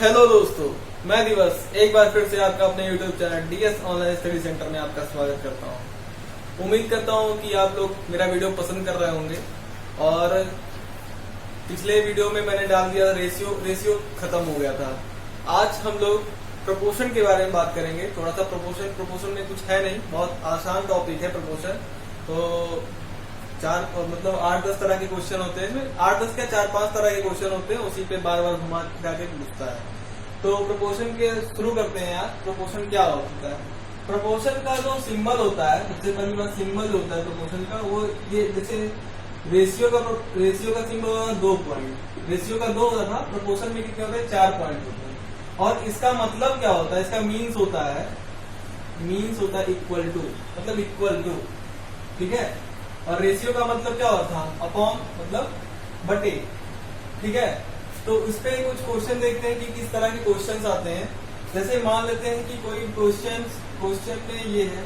Hello दोस्तों, मैं दिवस एक बार फिर से आपका अपने YouTube channel DS online study centre में आपका स्वागत करता हूं। उम्मीद करता हूं कि आप लोग मेरा वीडियो पसंद कर रहे होंगे। और पिछले वीडियो में मैंने डाल दिया रेशियो खत्म हो गया था। आज हम लोग प्रपोर्शन के बारे में बात करेंगे। थोड़ा सा प्रपोर्शन में कुछ है नहीं, बहुत आसान टॉपिक है प्रपोर्शन। तो 8-10 तरह के क्वेश्चन होते हैं, 8-10 क्या 4-5 तरह के क्वेश्चन होते हैं, उसी पे बार बार घुमा के पूछता है। तो प्रपोर्शन के शुरू करते हैं यार। प्रपोर्शन क्या होता है? प्रपोर्शन का जो सिंबल होता है, सबसे पहली बात सिंबल होता है प्रपोर्शन का, वो ये जैसे रेशियो का सिंबल होता है 2 पॉइंट। रेशियो का 2 होता था, प्रपोर्शन में कितने होते हैं? 4 पॉइंट होते हैं। और इसका मतलब क्या होता है? इसका मीन्स होता है इक्वल टू, मतलब इक्वल टू, ठीक है। और रेशियो का मतलब क्या होता था? अपॉन, मतलब बटे, ठीक है। तो इस पे कुछ क्वेश्चन देखते हैं कि किस तरह के क्वेश्चंस आते हैं। जैसे मान लेते हैं कि कोई क्वेश्चन में ये है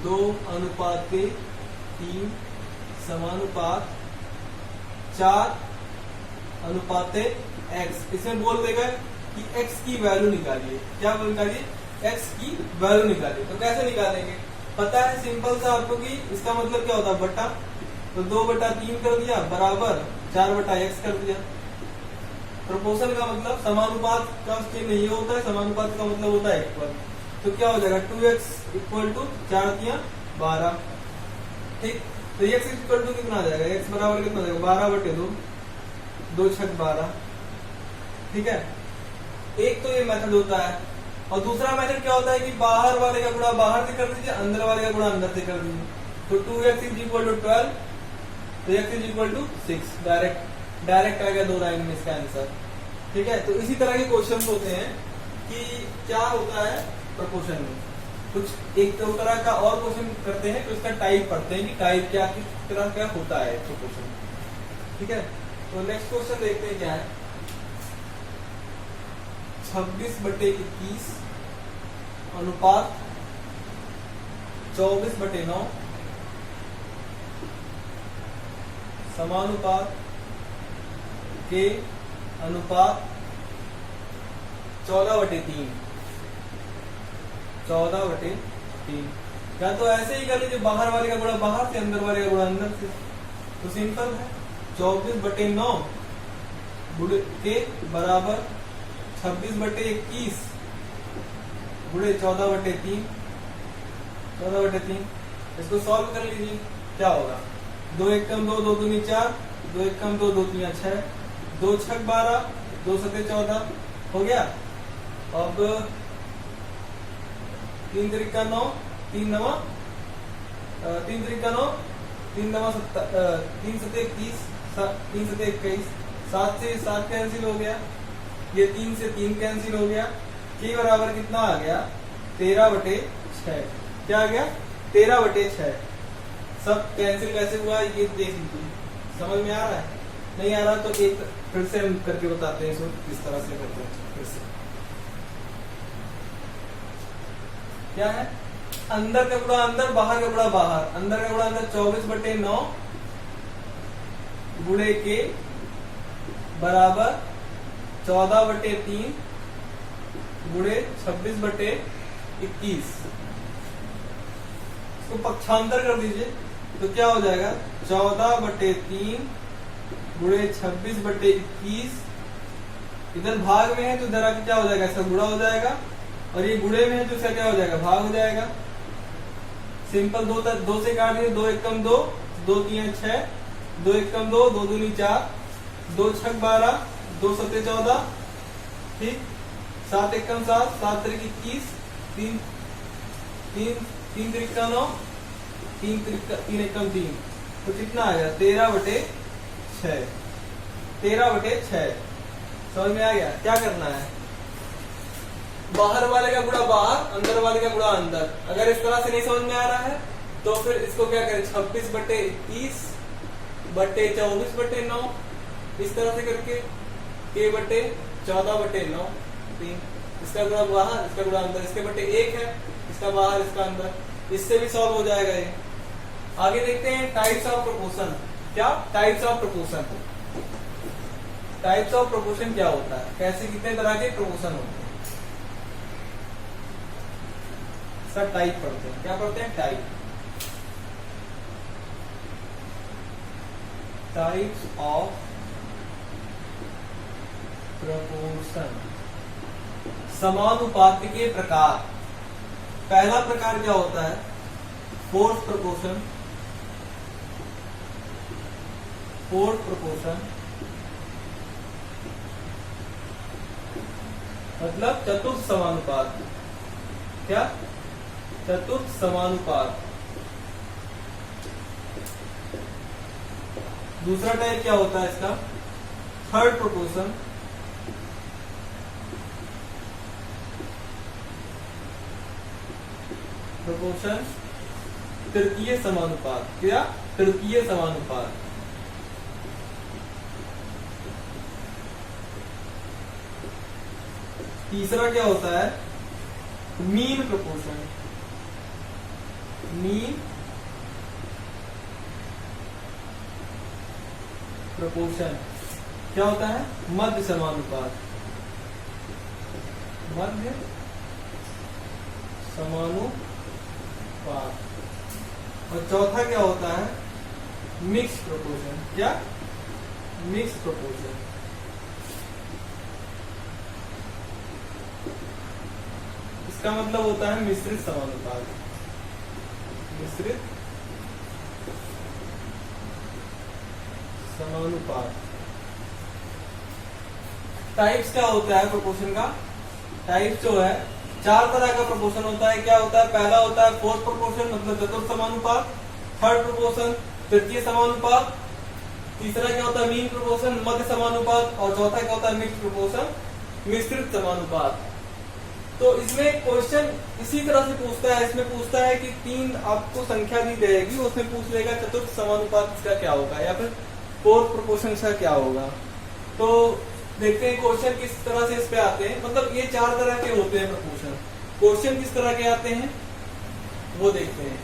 2:3 समानुपात 4:x। इसमें बोल देगा कि x की वैल्यू निकालिए। क्या निकालिए? x की वैल्यू निकालिए। तो कैसे निकालेंगे? पता है सिंपल सा आपको कि इसका मतलब क्या होता है? बटा, तो 2/3 कर दिया बराबर 4/x कर दिया। प्रोपोर्शन का मतलब समानुपात का चिन्ह ये होता है, समानुपात का मतलब होता है इक्वल। तो क्या हो जाएगा? 2x इक्वल टू 4×12, ठीक। तो x इक्वल टू कितना आ जाएगा? x बराबर कितना आ जाएगा? 12/2, 2×6=12, ठीक है। एक तो ये मेथड होता है। और दूसरा मेथड क्या होता है कि बाहर वाले का गुणा बाहर से कर दीजिए, अंदर वाले का गुणा अंदर से कर दीजिए। तो 2x = 12, तो x = 6। डायरेक्ट आ गया 2 लाइन में इसका आंसर, ठीक है। तो इसी तरह के क्वेश्चन होते हैं कि क्या होता है प्रपोर्शन में। कुछ एक दो तरह का और क्वेश्चन करते हैं, तो इसका टाइप पढ़ते हैं कि टाइप क्या किस तरह का होता है प्रपोर्शन, ठीक है। तो नेक्स्ट क्वेश्चन देखते हैं क्या है। 26/21 अनुपात 24/9 समानुपात के अनुपात 14/3। या तो ऐसे ही कर लीजिए, बाहर वाले का गुणा बाहर से, अंदर वाले का गुणा अंदर से। तो सिंपल है, 24/9 के बराबर 26/21 गुणे 14/3। इसको सॉल्व कर लीजिए, क्या होगा? 2 × 1 = 2, 2 दूनी 4, 2 × 1 = 2, 2 3 6, 2×6=12, 2×7=14 हो गया। अब 3 × 3 = 9, 3 × 9 = 21, 7 से 7 कैंसिल हो गया, ये 3 से 3 कैंसिल हो गया। के बराबर कितना आ गया? 13/6। क्या आ गया? 13/6। सब कैंसिल कैसे हुआ ये देख लीजिए। समझ में आ रहा है? नहीं आ रहा तो एक फिर से हम करके बताते हैं इसको किस तरह से करते हैं। फिर से क्या है? अंदर का गुणा अंदर, बाहर का गुणा बाहर। अंदर का गुणा अंदर 24/9 गुणे के बराबर 14/3 गुणे 26/21। इसको पक्षांतर कर दीजिए, तो क्या हो जाएगा? 14/3 गुणे 26/21। इधर भाग में है तो इधर आके क्या हो जाएगा? इसका गुणा हो जाएगा। और ये गुणे में है तो इसका क्या हो जाएगा? भाग हो जाएगा। सिंपल 2 से काट दिए, 2 × 1 = 2, 2 3 6, 2 × 1 = 2, 2 दूनी 4, 2×6=12, 2×7=14, ठीक। 7 × 1 = 7, 7 × 3 = 21, 3 × 3 = 9, 3 × 1 = 3। तो कितना आ गया? 13/6। 13/6 समझ में आ गया? क्या करना है? बाहर वाले का गुणा बाहर, अंदर वाले का गुणा अंदर। अगर इस तरह से नहीं समझ में आ रहा है तो फिर इसको क्या करें? 26/21/24/9 इस तरह से करके k/14/9 3। इसका गुणा बाहर, इसका गुणा अंदर, इसके बटे 1 है, इसका बाहर, इसका अंदर। इससे भी सॉल्व हो जाएगा ये। आगे देखते हैं टाइप्स ऑफ प्रपोर्शन। क्या types of proportion? Types of proportion क्या होता है, कैसे कितने तरह के प्रोपोर्शन होते हैं, इसका टाइप पढ़ते हैं। क्या पढ़ते हैं? टाइप्स ऑफ प्रोपोर्शन, समानुपात के प्रकार। पहला प्रकार क्या होता है? Force proportion. फोर्स प्रोपोर्शन मतलब चतुर्थ समानुपात। क्या? चतुर्थ समानुपात। दूसरा टाइप क्या होता है इसका? Third proportion. प्रोपोर्शन तृतीय समानुपात। क्या? तृतीय समानुपात। तीसरा क्या होता है? Mean proportion. मीन प्रोपोर्शन क्या होता है? मध्य समानुपात। मध्य समानुपात। और चौथा क्या होता है? Mix proportion. क्या? Mix proportion. इसका मतलब होता है मिश्रित समानुपात। मिश्रित समानुपात। टाइप्स क्या होता है प्रोपोर्शन का? टाइप्स जो है चार तरह का प्रोपोर्शन होता है। क्या होता है? पहला होता है फोर्थ प्रोपोर्शन मतलब चतुर्थ समानुपात। थर्ड प्रोपोर्शन तृतीय समानुपात। तीसरा क्या होता है? मीन प्रोपोर्शन मध्य समानुपात। और चौथा क्या होता है? मिक्स प्रोपोर्शन मिश्रित समानुपात। तो इसमें क्वेश्चन इसी तरह से पूछता है। इसमें पूछता है कि तीन आपको संख्या दी जाएगी, उसमें पूछ लेगा चतुर्थ समानुपात इसका क्या होगा या फिर फोर्थ प्रोपोर्शन इसका क्या होगा। तो देखते हैं क्वेश्चन किस तरह से इस पे आते हैं। मतलब ये चार तरह के होते हैं प्रोपोर्शन। क्वेश्चन किस तरह के आते हैं वो देखते हैं।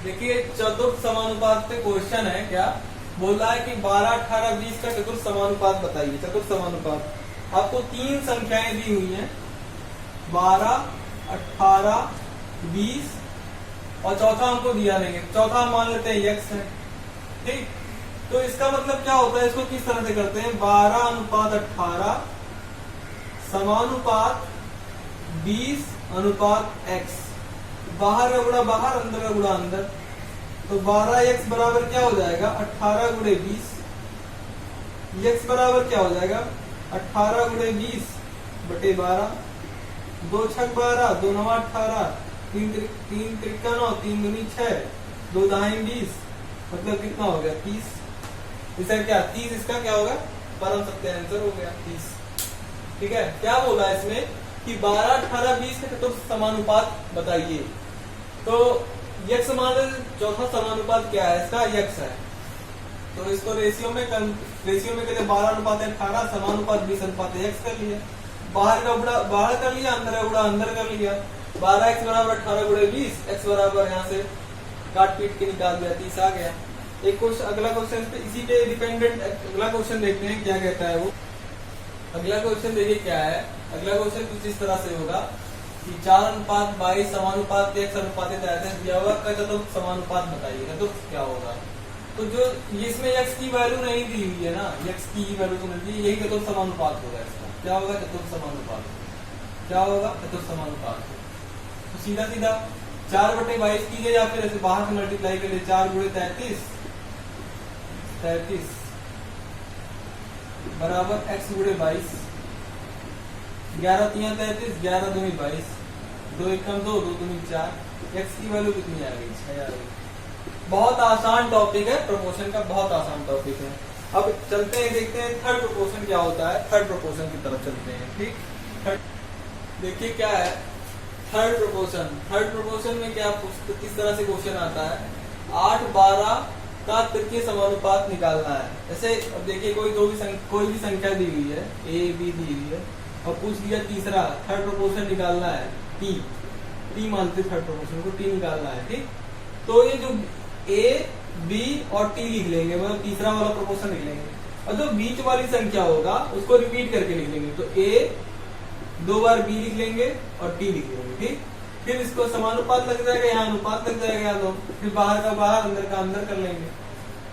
देखिए चतुर्थ समानुपात पे क्वेश्चन है। क्या बोल रहा है कि 12, 18, 20 का चतुर्थ समानुपात बताइए। चतुर्थ समानुपात आपको तीन संख्याएं दी हुई हैं 12, 18, 20 और चौथा हमको दिया नहीं है। चौथा हम मान लेते हैं x है। ठीक, तो इसका मतलब क्या होता है? इसको किस तरह से करते हैं? 12:18 समानुपात 20:x। बाहर का गुणा बाहर, अंदर का गुणा अंदर। तो 12x बराबर क्या हो जाएगा? 18 गुणे 20। x बराबर क्या हो जाएगा? 18 गुणे 20 बटे 12। 2 छक 12, 2 9 18, 3 त्रिका 9, 3 दूनी 6, 2 दाएं 20। मतलब कितना हो गया? 30। इसका क्या 30? इसका क्या होगा? परम सत्य आंसर हो गया 30। ठीक है। क्या बोला इसमें कि 12, 18, 20 का चतुर्थ समानुपात बताइए। तो x मान चौथा समानुपात क्या है? इसका x है। तो इसको रेशियो में कहते 12:18 समानुपात 20:x कर लिया। बाहर का गुणा बाहर कर लिया, अंदर का गुणा अंदर कर लिया। 12x बराबर 18 गुणे 20, x बराबर यहाँ से काट पीट के निकाल दिया, 30 आ गया। एक क्वेश्चन, अगला क्वेश्चन पे इसी पे डिपेंडेंट अगला क्वेश्चन देखते हैं क्या कहता है वो। अगला क्वेश्चन देखिए क्या है। अगला क्वेश्चन कुछ इस तरह से होगा कि 4:22 समानुपात x अनुपात दिया हुआ का चतुर्थ समानुपात बताइए। चतुर्थ क्या होगा? तो जो इसमें x की वैल्यू नहीं दी हुई है ना, x की वैल्यू तो नहीं दी, यही चतुर्थ समानुपात होगा। इसका क्या होगा? चतुर्थ समानुपात। क्या होगा? चतुर्थ समानुपात। तो सीधा सीधा 4/22 कीजिए या फिर ऐसे बाहर से मल्टीप्लाई कर लिए। 4 गुणे 33 बराबर x गुणे 22। 11 3 33, 11 दूनी 22, 2 1 2, 2 दूनी 4। x की वैल्यू कितनी आ गई? 6 आ गई। बहुत आसान टॉपिक है प्रोपोर्शन का, बहुत आसान टॉपिक है। अब चलते हैं, देखते हैं थर्ड प्रोपोर्शन क्या होता है। थर्ड प्रोपोर्शन की तरफ चलते हैं। ठीक, देखिए क्या है थर्ड प्रोपोर्शन। थर्ड प्रोपोर्शन में क्या किस तरह से क्वेश्चन आता है? 8, 12 का तृतीय समानुपात निकालना है। जैसे अब देखिए कोई भी संख्या दी हुई है, a b दी हुई है और पूछ दिया तीसरा थर्ड प्रोपोर्शन निकालना है t मानते थर्ड प्रोपोर्शन को t निकालना है। ठीक, तो ये जो a b और t लिख लेंगे, मतलब तीसरा वाला प्रोपोर्शन लिख लेंगे। और जो बीच वाली संख्या होगा उसको रिपीट करके लिख लेंगे। तो a 2 बार b लिख लेंगे और t लिख लेंगे, ठीक। फिर इसको समानुपात लग जाएगा, यहाँ अनुपात लग जाएगा यहाँ दो, फिर बाहर का बाहर अंदर का अंदर कर लेंगे।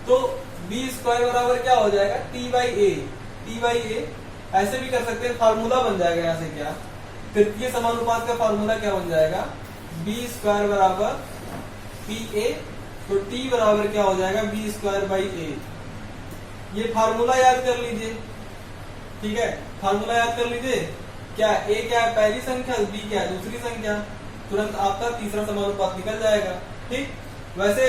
तो b स्क्वायर बराबर क्या हो जाएगा, t बाई a। ऐसे भी कर सकते हैं, फार्मूला बन जाएगा यहाँ से क्या, तृतीय समानुपात का फार्मूला क्या बन जाएगा, b स्क्वायर बराबर pa। तो t बराबर क्या हो जाएगा, b स्क्वायर बाई a। ये फार्मूला याद कर लीजिए, ठीक है। फार्मूला याद कर लीजिए, क्या a क्या है पहली संख्या, b क्या है दूसरी संख्या, तुरंत आपका तीसरा समानुपात निकल जाएगा, ठीक। वैसे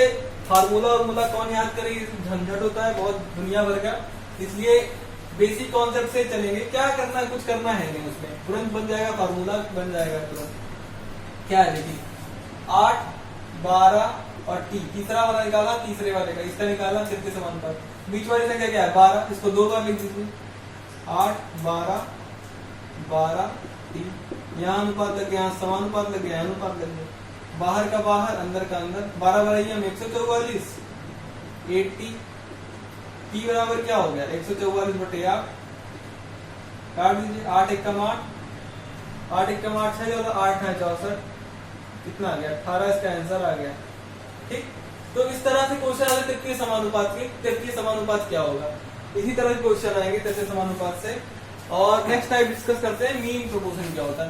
फार्मूला और मूला कौन याद करेगी, झंझट होता है बहुत दुनिया भर का, इसलिए बेसिक कॉन्सेप्ट से चलेंगे। क्या करना है, कुछ करना है नहीं, उसमें तुरंत बन जाएगा, फार्मूला बन जाएगा तुरंत। क्या है देखिए, 8, 12 और t, तीसरा वाला निकाला, तीसरे वाले का इसका निकाला, तृतीय समानुपात। बीच वाली संख्या क्या है 12, इसको 2 बार लिख दीजिए, 8, 12, 12 t। यहाँ अनुपात लग गया, यहाँ समानुपात लग गया, अनुपात लग गया, बाहर का बाहर अंदर का अंदर, 12 बारह हम 144, 80। t बराबर क्या हो गया, 144 बटे 8, काट दीजिए, 8 एकम 8, 8 एकम 8 है, 8 है 64, कितना आ गया 18, इसका आंसर आ गया, ठीक। तो इस तरह से क्वेश्चन आते तृतीय समानुपात के, तृतीय समानुपात क्या होगा, इसी तरह के क्वेश्चन आएंगे तृतीय समानुपात से। और नेक्स्ट टाइप डिस्कस करते हैं मीन प्रोपोर्शन क्या होता है।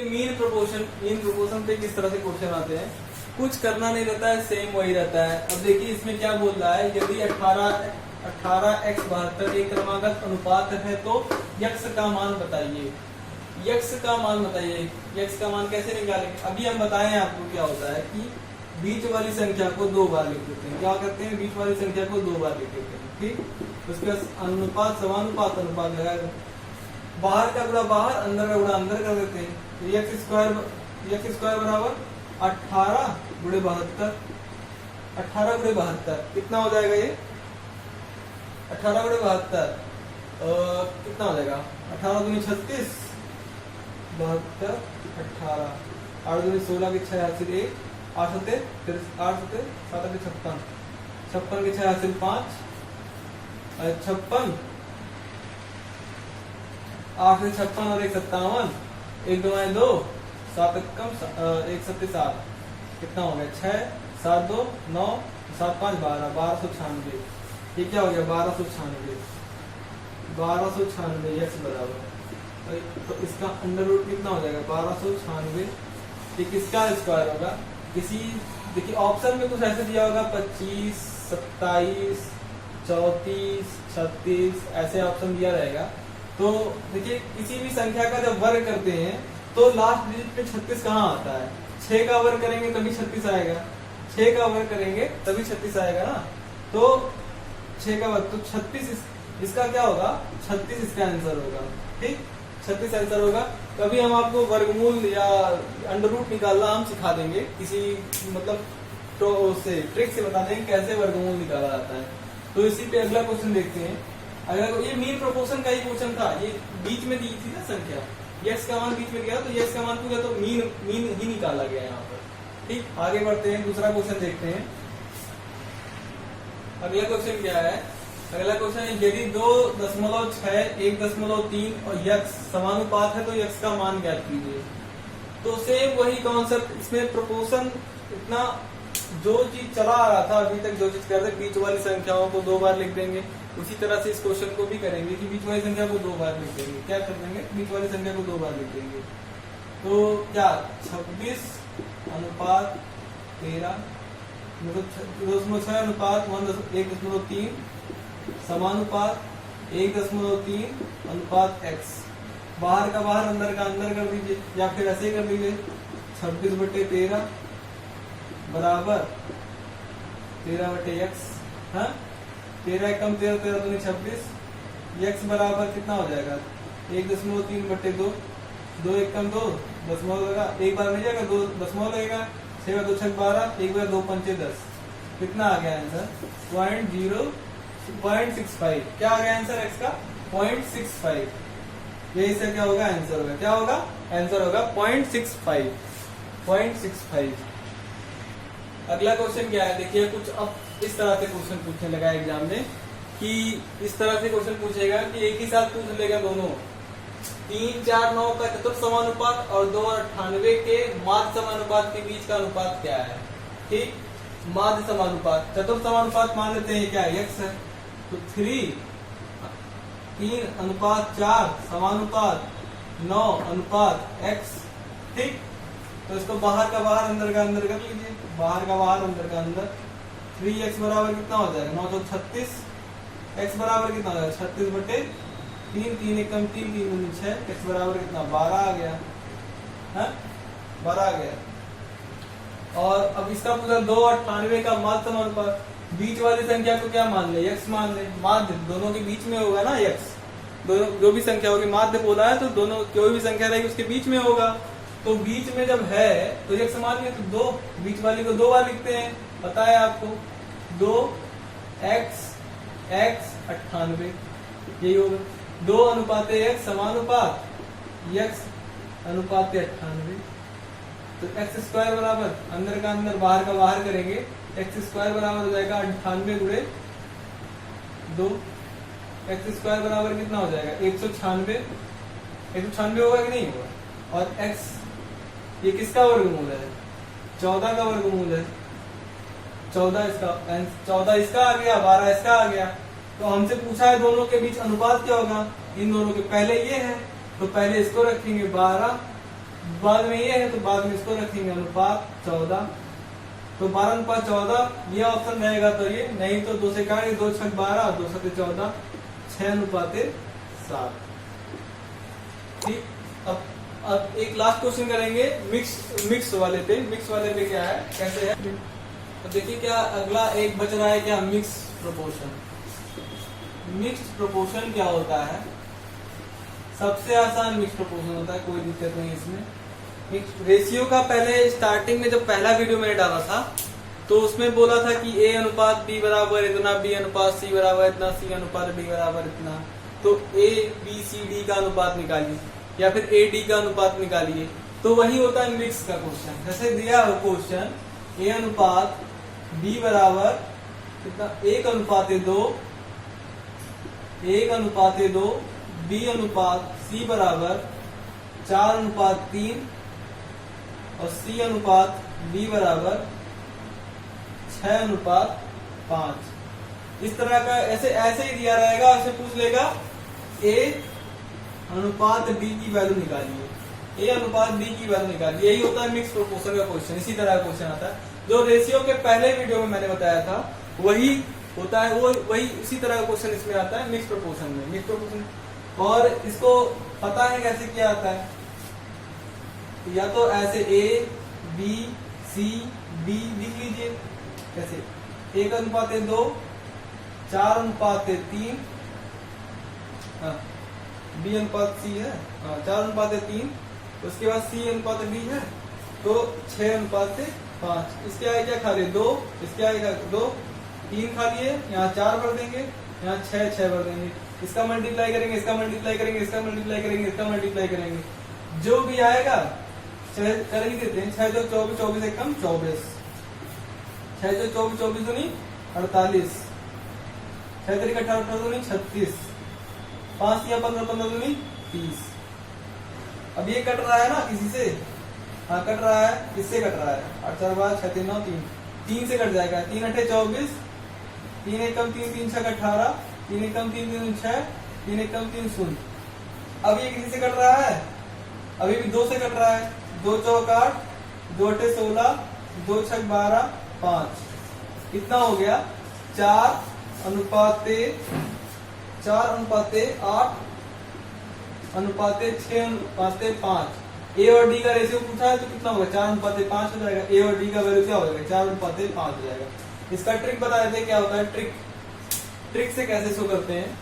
मीन प्रोपोर्शन पे किस तरह से क्वेश्चन आते हैं, कुछ करना नहीं रहता है, सेम वही रहता है। अब देखिए इसमें क्या बोल रहा है, यदि 18x72 एक क्रमागत अनुपात है तो यक्स का मान बताइए। यक्स का मान बताइए, यक्स का मान कैसे निकालेंगे, अभी हम बताएं आपको। क्या होता है कि बीच वाली संख्या को 2 बार लिख देते हैं, क्या करते हैं, बीच वाली संख्या को 2 बार लिख देते हैं, ठीक। उसके बाद अनुपात समानुपात अनुपात लगाएगा, बाहर का गुणा बाहर अंदर का गुणा अंदर कर देते हैं। तो यक्स स्क्वायर बराबर 18 गुणे 72, 18 गुणे 72 कितना हो जाएगा, ये 18 गुणे 72 कितना हो जाएगा, 18 दूनी 36, 72, 18, 8 दूनी 16 की 6 हासिल 1, 8 सते 7 56, 56 की 6 हासिल 5, 56, 8 से 56 और 1 57, 1 2 2, 7 कम 1 7 7, कितना हो गया 6, 7 2 9, 7 5 12, 1296। ये क्या हो गया 1296, 1296 यक्स बराबर, तो इसका अंडर रूट कितना हो जाएगा 1296। ये किसका स्क्वायर होगा, किसी देखिए ऑप्शन में कुछ ऐसे दिया होगा 25, 27, 34, 36 ऐसे ऑप्शन दिया रहेगा। तो देखिए किसी भी संख्या का जब वर्ग करते हैं तो लास्ट डिजिट पे 36 कहाँ आता है, 6 का वर्ग करेंगे तभी 36 आएगा, 6 का वर्ग करेंगे तभी 36 आएगा ना। तो 6 का वर्ग तो 36 इसका क्या होगा, 36 इसका आंसर होगा, ठीक, 36 आंसर होगा। कभी हम आपको वर्गमूल या अंडर रूट निकालना हम सिखा देंगे, किसी मतलब तो उससे ट्रिक से बता देंगे कैसे वर्गमूल निकाला जाता है। तो इसी पे अगला क्वेश्चन देखते हैं। अगर ये मीन प्रोपोर्शन का ही क्वेश्चन था, ये बीच में दी थी ना संख्या, यक्स का मान बीच में गया तो यक्स का मान पूछा तो मीन ही निकाला गया यहाँ पर, ठीक। आगे बढ़ते हैं, दूसरा क्वेश्चन देखते हैं। अगला क्वेश्चन क्या है, अगला क्वेश्चन है यदि 2.6, 1.3 और यक्स समानुपात है तो यक्स का मान ज्ञात कीजिए। तो सेम वही कॉन्सेप्ट, इसमें प्रोपोर्शन इतना जो चीज चला आ रहा था अभी तक, जो चीज कर रहे बीच वाली संख्याओं को 2 बार लिख देंगे, उसी तरह से इस क्वेश्चन को भी करेंगे कि बीच वाली संख्या को 2 बार लिख देंगे। क्या कर देंगे, बीच वाली संख्या को 2 बार लिख देंगे। तो क्या 26 अनुपात 13 मतलब 2.6 अनुपात 1.3 समानुपात 1.3 अनुपात x, बाहर का बाहर अंदर का अंदर कर दीजिए, या फिर ऐसे कर दीजिए 26 बटे 13 बराबर 13 बटे x, हाँ 13 कम 13, 13 दूनी 26, x बराबर कितना हो जाएगा 1.3 बटे 2, 2 1 कम 2 दशमलव लगा, एक बार नहीं जाएगा 2 दशमलव लगेगा, 6 2 6 12, 1 बार 2 5 10, कितना आ गया आंसर 0.65। क्या आ गया आंसर x का 0.65। ये इससे क्या होगा आंसर होगा, क्या होगा आंसर होगा 0.65। अगला क्वेश्चन क्या है देखिए, कुछ अब इस तरह से क्वेश्चन पूछने लगा एग्जाम में कि इस तरह से क्वेश्चन पूछेगा कि एक ही साथ पूछ लेगा दोनों 3, 4, 9 का चतुर्थ समानुपात और 2 और 98 के माध्य समानुपात के बीच का अनुपात क्या है। ठीक, माध्य समानुपात, चतुर्थ समानुपात मान लेते हैं क्या है, x है, तो 3:4 समानुपात 9 x। ठीक, तो इसको बाहर का बाहर अंदर का अंदर कर लीजिए, बाहर का बाहर अंदर का अंदर। 3x बराबर कितना हो जाएगा, 9 तो 36, x बराबर कितना हो जाएगा 36/3, 3 एकम 3, 3 दूनी 6, x बराबर कितना 12 आ गया है, 12 आ गया। और अब इसका पूछा 2 और 98 का माध्य समानुपात, बीच वाली संख्या को क्या मान ले, x मान ले, माध्य दोनों के बीच में होगा ना x, दोनों जो भी संख्या होगी, माध्य बोला है तो दोनों कोई भी संख्या रहेगी उसके बीच में होगा, तो बीच में जब है तो x मान ले तो 2, बीच वाली को 2 बार लिखते हैं, पता है आपको, 2x 98 यही होगा, 2:x समानुपात x अनुपात 98, तो x² बराबर अंदर का अंदर बाहर का बाहर करेंगे, x² बराबर हो जाएगा 98 गुणे 2, x² बराबर कितना हो जाएगा 196, 196 होगा कि नहीं होगा, और x ये किसका वर्गमूल है, 14 का वर्गमूल है, 14 इसका आ गया, 12 इसका आ गया। तो हमसे पूछा है दोनों के बीच अनुपात क्या होगा, इन दोनों के पहले ये है तो पहले इसको रखेंगे 12, बाद में ये है तो बाद में इसको रखेंगे अनुपात 14, तो 12:14 ये ऑप्शन रहेगा, तो ये नहीं तो 2 से काटेंगे, 2 6 12, 2 7 14, 6:7। ठीक, अब एक लास्ट क्वेश्चन करेंगे मिक्स वाले पे। मिक्स वाले पे क्या है, कैसे है, तो देखिए क्या अगला एक बच रहा है क्या, मिक्स प्रोपोर्शन। मिक्स्ड प्रोपोर्शन क्या होता है, सबसे आसान मिक्स प्रोपोर्शन होता है, कोई दिक्कत नहीं इसमें। रेशियो का पहले स्टार्टिंग में जब पहला वीडियो मैंने डाला था तो उसमें बोला था कि a अनुपात b बराबर इतना, b अनुपात c बराबर इतना, c अनुपात d बराबर इतना, तो a b c d का अनुपात निकालिए या फिर a d का अनुपात निकालिए, तो वही होता है मिक्स का क्वेश्चन। जैसे दिया हो क्वेश्चन a अनुपात b बराबर कितना 1:2, 1:2, b अनुपात c बराबर 4:3 और c अनुपात b बराबर 6:5। इस तरह का ऐसे ही दिया रहेगा, ऐसे पूछ लेगा a अनुपात b की वैल्यू निकालिए, a अनुपात b की वैल्यू निकालिए, यही होता है मिक्स प्रोपोर्शन का क्वेश्चन। इसी तरह का क्वेश्चन आता है जो रेशियो के पहले वीडियो में मैंने बताया था, वही होता है, वो वही उसी तरह का क्वेश्चन इसमें आता है मिक्स प्रोपोर्शन में। मिक्स प्रोपोर्शन, और इसको पता है कैसे किया आता है, या तो ऐसे a b c d लिख लीजिए, कैसे 1:2, 4:3, b अनुपात c है, 4:3, उसके बाद c अनुपात d है, तो 6:5। इसके आगे क्या खा लिए 2, इसके आगे 2, 3 खा लिए, यहाँ 4 भर देंगे, यहाँ 6 भर देंगे, इसका मल्टीप्लाई करेंगे, इसका मल्टीप्लाई करेंगे, इसका मल्टीप्लाई करेंगे, इसका मल्टीप्लाई करेंगे, जो भी आएगा कर ही देते हैं। 6 जो 24, 24 एकम 24, 6 जो 24, 24 दूनी 48, 6 3 18 दूनी 36, 5 या 15, 15 दूनी 30। अब ये कट रहा है ना किसी से, हाँ कट रहा है, किससे कट रहा है, 8 4 12 6 3 9 3, 3 से कट जाएगा, 3 8 24, 3 एकम 3 3 6 18, 3 एकम 3 3 6, 3 एकम 3 0। अब ये किसी से कट रहा है, अभी भी 2 से कट रहा है, 2 चौक 8, 2 8 16, 2 6 12, 5, कितना हो गया 4:8, 6:5। ए और डी का रेशियो पूछा है तो कितना होगा 4:5 हो जाएगा, ए और डी का वैल्यू क्या हो जाएगा 4:5 हो जाएगा। इसका ट्रिक बता देते हैं क्या होता है, ट्रिक से कैसे शो करते हैं।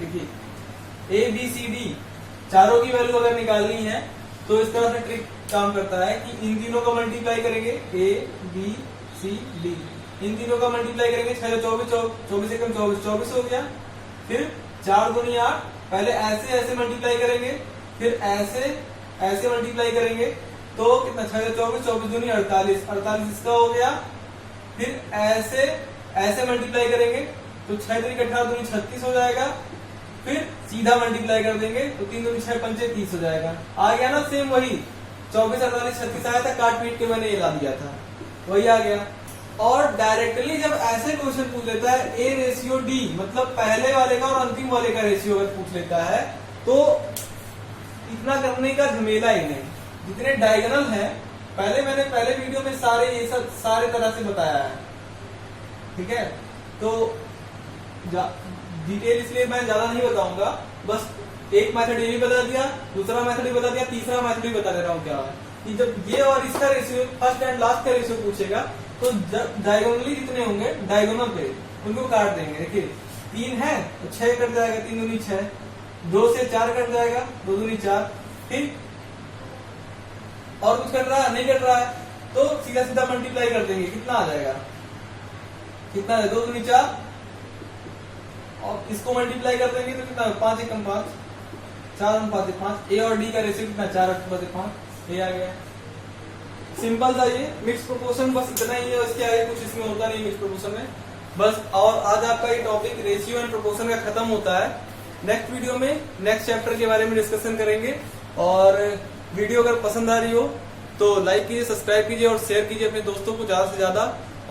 देखिए ए बी सी डी चारों की वैल्यू अगर निकालनी है तो इस तरह से ट्रिक काम करता है कि इन तीनों का मल्टीप्लाई करेंगे, ए बी सी डी, इन तीनों का मल्टीप्लाई करेंगे, 6 24, 24 एकम 24, 24 हो गया, फिर 4 दूनी 8, पहले ऐसे मल्टीप्लाई करेंगे, फिर ऐसे मल्टीप्लाई करेंगे, तो कितना 6 24, 24 दूनी 48, 48 इसका हो गया, फिर ऐसे मल्टीप्लाई करेंगे तो 6 3 18 दूनी 36 हो जाएगा। फिर सीधा मल्टीप्लाई कर देंगे तो 3 दूनी 6 पंचे 30 हो जाएगा। आ गया ना सेम वही 24 48 36 आया था, काट पीट के मैंने ये ला दिया था, वही आ गया। और डायरेक्टली जब ऐसे क्वेश्चन पूछ लेता है ए रेशियो डी, मतलब पहले वाले का और अंतिम वाले का रेशियो अगर पूछ लेता है तो इतना करने का झमेला ही नहीं। जितने डायगोनल है मैंने पहले वीडियो में ये सब सारे तरह से बताया है, ठीक है। तो डिटेल इसलिए मैं ज्यादा नहीं बताऊंगा, बस एक मेथड ये भी बता दिया, दूसरा मेथड भी बता दिया, तीसरा मेथड भी बता दे रहा हूँ क्या है कि जब ये और इसका रेशियो फर्स्ट एंड लास्ट का रेशियो पूछेगा तो डायगोनली जितने होंगे डायगोनल पे उनको काट देंगे। देखिए 3 है तो 6 कट जाएगा, 3 दूनी 6, 2 से 4 कट जाएगा, 2 दूनी 4, ठीक। और कुछ कट रहा है नहीं कट रहा है तो सीधा सीधा मल्टीप्लाई कर देंगे, कितना आ जाएगा, कितना है 2 दूनी 4 और इसको मल्टीप्लाई कर देंगे तो कितना 5 एकम 5, 4 5 5। ए और डी का रेशियो कितना 4 8 5, ये आ गया। सिंपल था ये, मिक्स प्रोपोर्शन बस इतना ही है, इसके आगे कुछ इसमें होता नहीं मिक्स प्रोपोर्शन में बस। और आज आपका ये टॉपिक रेशियो एंड प्रोपोर्शन का खत्म होता है। नेक्स्ट वीडियो में नेक्स्ट चैप्टर के बारे में डिस्कशन करेंगे। और वीडियो अगर पसंद आ रही हो तो लाइक कीजिए, सब्सक्राइब कीजिए और शेयर कीजिए अपने दोस्तों को ज्यादा से ज्यादा।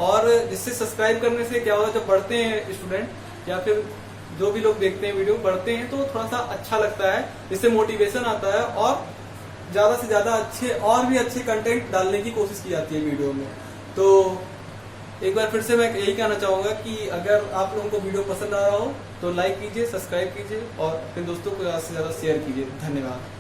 और जिससे सब्सक्राइब करने से क्या होता है, जब बढ़ते हैं स्टूडेंट या फिर जो भी लोग देखते हैं वीडियो बढ़ते हैं तो थोड़ा सा अच्छा लगता है, जिससे मोटिवेशन आता है और ज्यादा से ज्यादा अच्छे और भी अच्छे कंटेंट डालने की कोशिश की जाती है वीडियो में। तो एक बार फिर से मैं यही कहना चाहूंगा कि अगर आप लोगों को वीडियो पसंद आ रहा हो तो लाइक कीजिए, सब्सक्राइब कीजिए और अपने दोस्तों को ज्यादा से ज्यादा शेयर कीजिए। धन्यवाद।